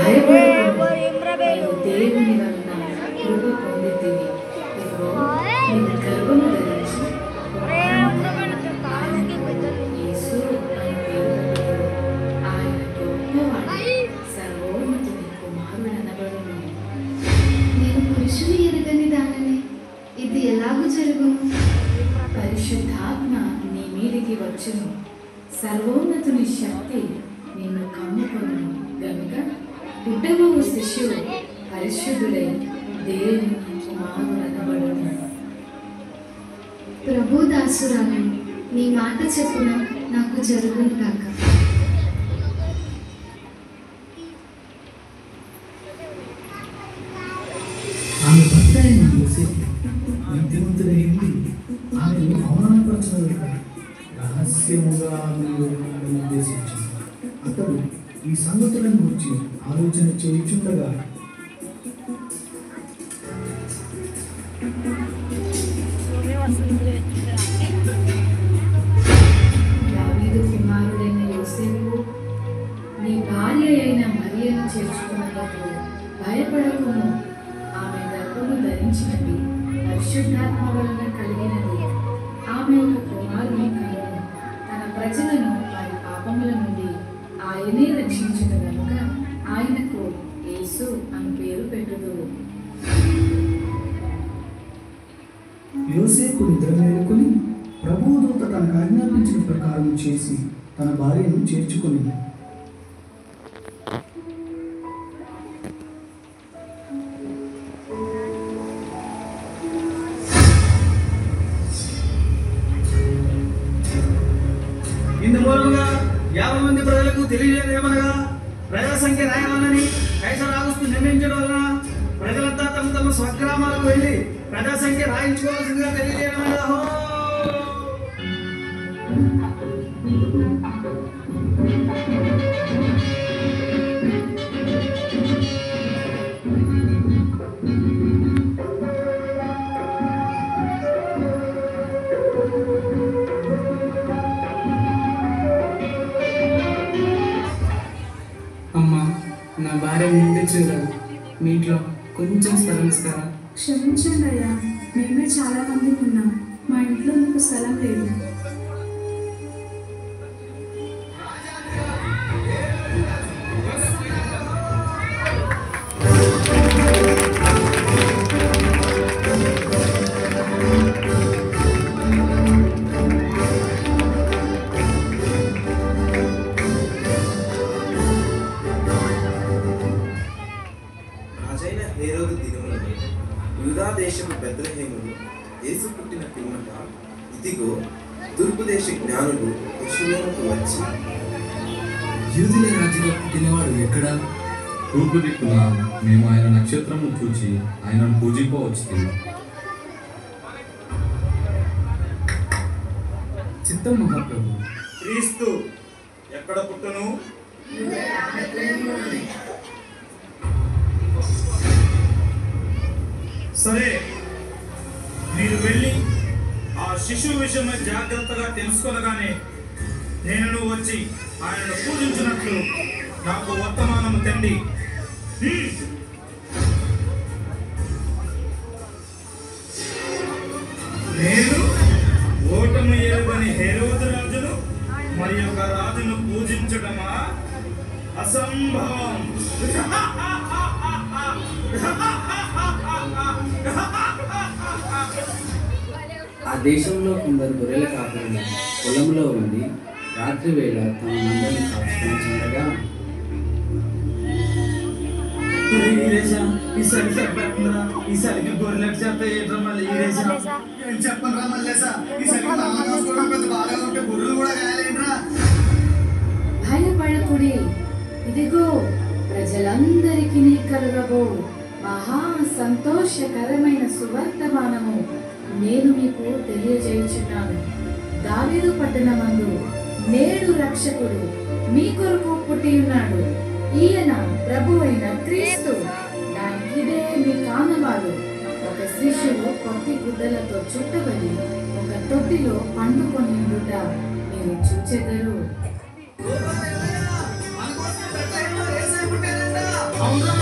భయపడకుము, నీవు దేవుని వలన కృప పొందితివి. ఇదిగో నీవు గర్భము ధరించి యేసు అని పేరు పెట్టుదువు. ఆయన గొప్పవాడు, సర్వోన్నతుని కుమారుడనబడును. నేను పురుషుని ఎరగని దానిని, ఇది ఎలాగూ జరుగును? పరిశుద్ధాత్మ నీ మీదికి వచ్చును, సర్వోన్నతుని శక్తి నిన్ను కమ్ముకొనును గనుక పుట్టబోవు శిష్యుడు పరిశుద్ధుడై దేవుని కుమారుడనబడును. ప్రభు దాసురాలు, నీ మాట చెప్పున నాకు జరుగును కాక. ఆమె భర్త అయిన యోసేపు నీతిమంతుడైంది. ఆమెను అవమానపరచడానికి రహస్యముగా ఆమెను ఉద్దేశించింది. అతడు ఈ సంగతులను గురించి ఆలోచన చేయుచుండగా దావీదు కుమారుడైన యోసేపు, నీ భార్య అయిన మరియను చేర్చుకున్నప్పుడు భయపడకుము. ఆమె గర్భము ధరించినది పరిశుద్ధాత్మ వలన కలిగినది. ఆమె ఒక కుమారుని కనును. తన ప్రజలను వారి పాపముల నుండి ఆయనే రక్షించును గనుక ఆయనకు యేసు అని పేరు పెట్టుదువు. యోసేపు నిద్ర మేలుకొని ప్రభువు దూత తనకు ఆజ్ఞాపించిన ప్రకారం చేసి తన భార్యను చేర్చుకొని ఇందు మూలముగా 50 మంది ప్రజలకు తెలియజేయమనగా ప్రజల సంఖ్య రాయమని కైసర్ ఆగస్టు నిర్ణయించడం వలన ప్రజలంతా తమ తమ స్వగ్రామాలకు వెళ్ళి ప్రజా సంఖ్య రాయించుకోవాల్సిందిగా తెలియజేయమనగా. అమ్మా, నా భార్య ముందే చూడాలి. మీ ఇంట్లో కొంచెం స్థలం ఇస్తారా? క్షమించండి అయ్యా, మేమే చాలా మంది ఉన్నాం. మా ఇంట్లో మీకు స్థలం లేదు. రాజైన హేరోదు దినములలో యూదా దేశము బెత్లెహేములో యేసు పుట్టిన పిమ్మట ఇదిగో తూర్పు దేశ జ్ఞానులు యెరూషలేముకు వచ్చి, యూదుల రాజుగా పుట్టినవాడు ఎక్కడా? తూర్పు దిక్కున మేము ఆయన నక్షత్రము చూచి ఆయనను పూజింపవచ్చు. చిత్తం మహాప్రభు. క్రీస్తు ఎక్కడ పుట్టును? సరే, మీరు వెళ్ళి ఆ శిశువు విషయమై జాగ్రత్తగా తెలుసుకొనగానే నేను వచ్చి ఆయనను పూజించినట్లు నాకు వర్తమానము తండి. నేను ఓటమి ఎరుగని హేరోదు రాజును మరి యొక్క రాజును పూజించడమా? అసంభవం. ఆ దేశంలో కొందరు గొర్రెల కాపరులు పొలంలో ఉండి రాత్రి వేళ తమ మందలను కాచుకుంటుండగా, ఈసారికి గొర్రెలకు చేత ఏట్రా మళ్ళీ చెప్పను రా మళ్ళేసా. ఈసారికి పెద్ద బాగా ఉంటే గొర్రెలు కూడా కాయాలేంట్రా. భయపడకుడి, ఇదిగో ప్రజలందరికీ కలుగబో మహా సంతోషకరమైన సువర్తమానము నేను మీకు తెలియజేయుచున్నాను. దావీదు పట్టణమందు నేడు రక్షకుడు మీ కొరకు పుట్టి ఉన్నాడు. ఈయన ప్రభువైన క్రీస్తు. దానికిదే మీ కానవాడు. ఒక శిశువు కొత్త గుడ్డలతో చుట్టబడి ఒక తొట్టిలో పండుకొని ఉండుట మీరు చూచెదరు. అవునరా